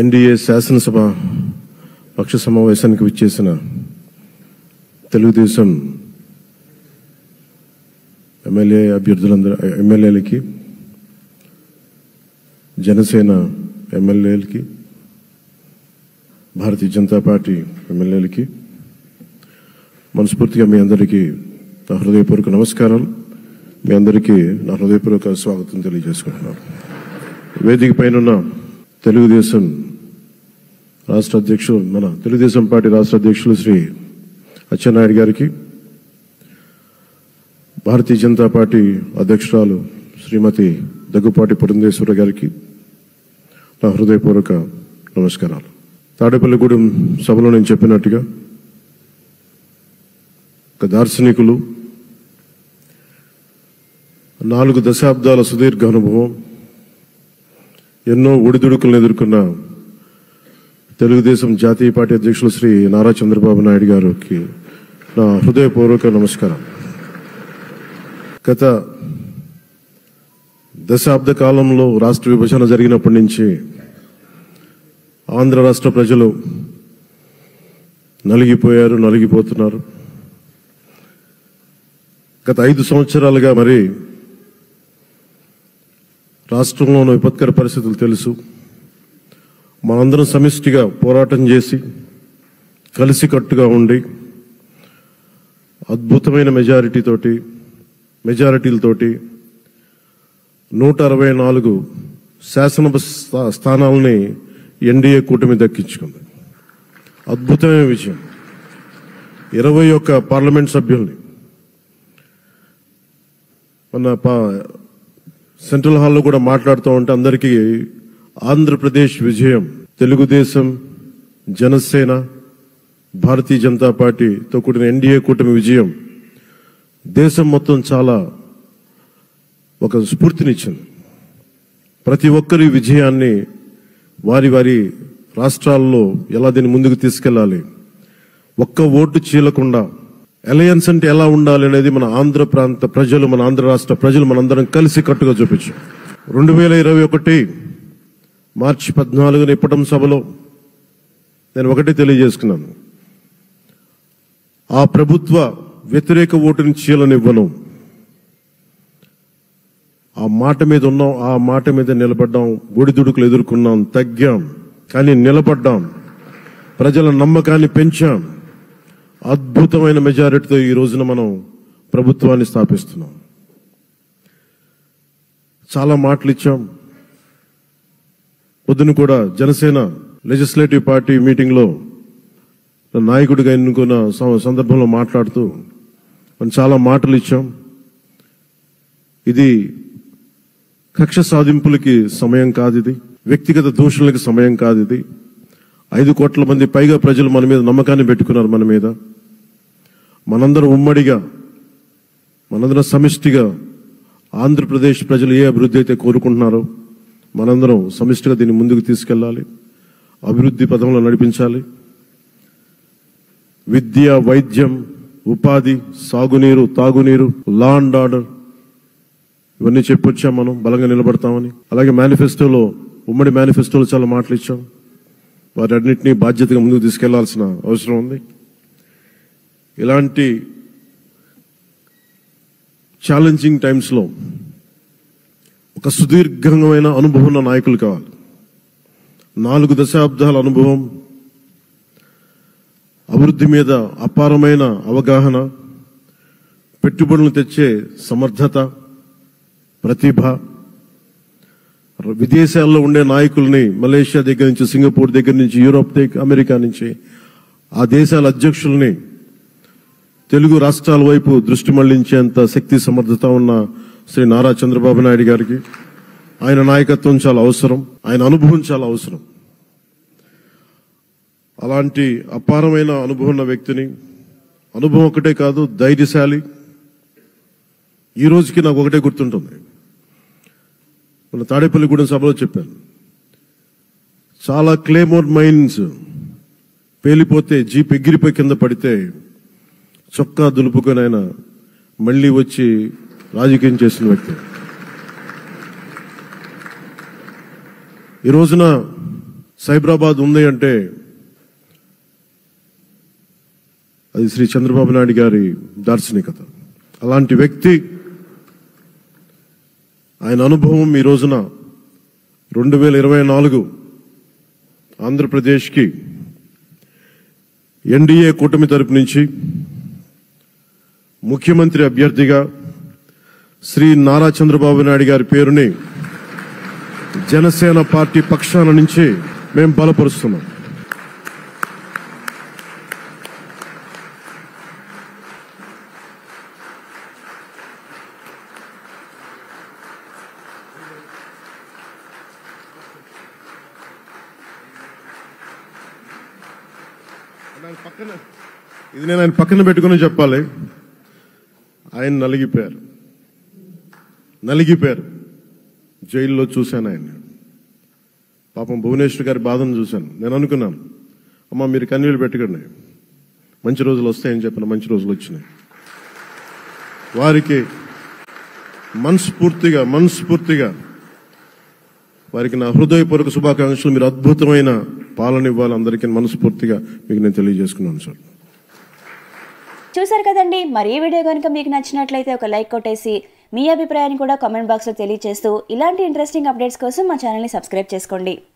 NDA శాసనసభ పక్ష సమావేశానికి విచ్చేసిన తెలుగుదేశం ఎమ్మెల్యేలకి, జనసేన ఎమ్మెల్యేలకి, భారతీయ జనతా పార్టీ ఎమ్మెల్యేలకి మనస్ఫూర్తిగా మీ అందరికీ నా హృదయపూర్వక నమస్కారాలు. మీ అందరికీ నా హృదయపూర్వక స్వాగతం తెలియజేసుకుంటున్నాను. వేదిక పైన తెలుగుదేశం రాష్ట్ర అధ్యక్షులు, మన తెలుగుదేశం పార్టీ రాష్ట్ర అధ్యక్షులు శ్రీ అచ్చెన్నాయుడు గారికి, భారతీయ జనతా పార్టీ అధ్యక్షురాలు శ్రీమతి దగ్గుపాటి పురంధేశ్వరి గారికి నా హృదయపూర్వక నమస్కారాలు. తాడేపల్లిగూడెం సభలో నేను చెప్పినట్టుగా ఒక దార్శనికులు, 4 దశాబ్దాల సుదీర్ఘ అనుభవం, ఎన్నో ఒడిదుడుకులను ఎదుర్కొన్న తెలుగుదేశం జాతీయ పార్టీ అధ్యక్షులు శ్రీ నారా చంద్రబాబు నాయుడు గారికి నా హృదయపూర్వక నమస్కారం. గత దశాబ్ద కాలంలో రాష్ట్ర విభజన జరిగినప్పటి నుంచి ఆంధ్ర రాష్ట్ర ప్రజలు నలిగిపోతున్నారు. గత 5 సంవత్సరాలుగా మరి రాష్ట్రంలోని విపత్కర పరిస్థితులు తెలుసు. మనందరం సమిష్టిగా పోరాటం చేసి కలిసికట్టుగా ఉండి అద్భుతమైన మెజారిటీలతోటి 164 శాసనసభ స్థానాలని ఎన్డీఏ కూటమి దక్కించుకుంది. అద్భుతమైన విషయం. 21 పార్లమెంట్ సభ్యుల్ని మన సెంట్రల్ హాల్లో కూడా మాట్లాడుతూ ఉంటే అందరికీ ఆంధ్రప్రదేశ్ విజయం, తెలుగుదేశం, జనసేన, భారతీయ జనతా పార్టీతో కూడిన ఎన్డీఏ కూటమి విజయం దేశం మొత్తం చాలా ఒక స్ఫూర్తినిచ్చింది. ప్రతి ఒక్కరి విజయాన్ని వారి వారి రాష్ట్రాల్లో ఎలా దీన్ని ముందుకు తీసుకెళ్లాలి, ఒక్క ఓటు చీలకుండా అలయన్స్ అంటే ఎలా ఉండాలి అనేది మన ఆంధ్ర ప్రాంత ప్రజలు, మన ఆంధ్ర రాష్ట్ర ప్రజలు మనందరం కలిసి కట్టుగా చూపించాం. 2021 మార్చి 14 ఇప్పటం సభలో నేను ఒకటే తెలియజేసుకున్నాను, ఆ ప్రభుత్వ వ్యతిరేక ఓటుని చీలనివ్వను. ఆ మాట మీద ఉన్నాం, ఆ మాట మీద నిలబడ్డాం. ఒడిదుడుకులు ఎదుర్కొన్నాం, తగ్గాం, కానీ నిలబడ్డాం. ప్రజల నమ్మకాన్ని పెంచాం. అద్భుతమైన మెజారిటీతో ఈ రోజున మనం ప్రభుత్వాన్ని స్థాపిస్తున్నాం. చాలా మాటలు ఇచ్చాం. పొద్దున కూడా జనసేన లెజిస్లేటివ్ పార్టీ మీటింగ్లో నాయకుడిగా ఎన్నుకున్న సందర్భంలో మాట్లాడుతూ మనం చాలా మాటలు ఇచ్చాం. ఇది కక్ష సాధింపులకి సమయం కాదు, ఇది వ్యక్తిగత దూషణలకి సమయం కాదు. ఇది 5 కోట్ల మంది పైగా ప్రజలు మన మీద నమ్మకాన్ని పెట్టుకున్నారు. మన మీద మనందరం ఉమ్మడిగా, మనందరం సమిష్టిగా ఆంధ్రప్రదేశ్ ప్రజలు ఏ అభివృద్ధి అయితే కోరుకుంటున్నారో మనందరం సమిష్టిగా దీన్ని ముందుకు తీసుకెళ్లాలి, అభివృద్ధి పథంలో నడిపించాలి. విద్య, వైద్యం, ఉపాధి, సాగునీరు, తాగునీరు, లా అండ్ ఆర్డర్ ఇవన్నీ చెప్పొచ్చాం. మనం బలంగా నిలబడతామని. అలాగే మేనిఫెస్టోలో, ఉమ్మడి మేనిఫెస్టోలో చాలా మాటలు ఇచ్చాం. వాటన్నిటినీ బాధ్యతగా ముందుకు తీసుకెళ్లాల్సిన అవసరం ఉంది. ఇలాంటి ఛాలెంజింగ్ టైమ్స్లో ఒక సుదీర్ఘమైన అనుభవం ఉన్న నాయకులు కావాలి. 4 దశాబ్దాల అనుభవం, అభివృద్ధి మీద అపారమైన అవగాహన, పెట్టుబడులు తెచ్చే సమర్థత, ప్రతిభ, విదేశాల్లో ఉండే నాయకుల్ని, మలేషియా దగ్గర నుంచి, సింగపూర్ దగ్గర నుంచి, యూరోప్ దగ్గర, అమెరికా నుంచి, ఆ దేశాల అధ్యక్షుల్ని తెలుగు రాష్ట్రాల వైపు దృష్టి మళ్లించేంత శక్తి సమర్థత ఉన్న శ్రీ నారా చంద్రబాబు నాయుడు గారికి ఆయన నాయకత్వం చాలా అవసరం, ఆయన అనుభవం చాలా అవసరం. అలాంటి అపారమైన అనుభవం ఉన్న వ్యక్తిని, అనుభవం ఒకటే కాదు, ధైర్యశాలి. ఈ రోజుకి నాకు ఒకటే గుర్తుంటుంది. మన తాడేపల్లిగూడెం సభలో చెప్పాను, చాలా క్లేమోర్ మైన్స్ పేలిపోతే, జీప్ ఎగిరిపోయి కింద పడితే చొక్కా దులుపుకొని ఆయన మళ్లీ వచ్చి రాజకీయం చేసిన వ్యక్తి. ఈ రోజున సైబరాబాద్ ఉంది అంటే అది శ్రీ చంద్రబాబు నాయుడు గారి దార్శనికత. అలాంటి వ్యక్తి, ఆయన అనుభవం ఈ రోజున 2024 ఆంధ్రప్రదేశ్కి ఎన్డీఏ కూటమి తరపు నుంచి ముఖ్యమంత్రి అభ్యర్థిగా శ్రీ నారా చంద్రబాబు నాయుడు గారి పేరుని జనసేన పార్టీ పక్షాన నుంచి మేము బలపరుస్తున్నాం. ఇది నేను ఆయన పక్కన పెట్టుకుని చెప్పాలి. ఆయన నలిగిపోయారు. జైల్లో చూశాను ఆయన. పాపం భువనేశ్వర్ గారి బాధను చూశాను. నేను అనుకున్నాను, అమ్మ మీరు కన్నీళ్ళు పెట్టకండి, మంచి రోజులు వస్తాయని చెప్పిన మంచి రోజులు వచ్చినాయి. వారికి మనస్ఫూర్తిగా వారికి నా హృదయపూర్వక శుభాకాంక్షలు. మీరు అద్భుతమైన పాలన ఇవ్వాలి అందరికీ మనస్ఫూర్తిగా మీకు నేను తెలియజేసుకున్నాను సార్. చూసారు కదండి. మరి ఈ వీడియో కనుక మీకు నచ్చినట్లయితే ఒక లైక్ కొట్టేసి మీ అభిప్రాయాన్ని కూడా కామెంట్ బాక్స్లో తెలియజేస్తూ ఇలాంటి ఇంట్రెస్టింగ్ అప్డేట్స్ కోసం మా ఛానల్ని సబ్స్క్రైబ్ చేసుకోండి.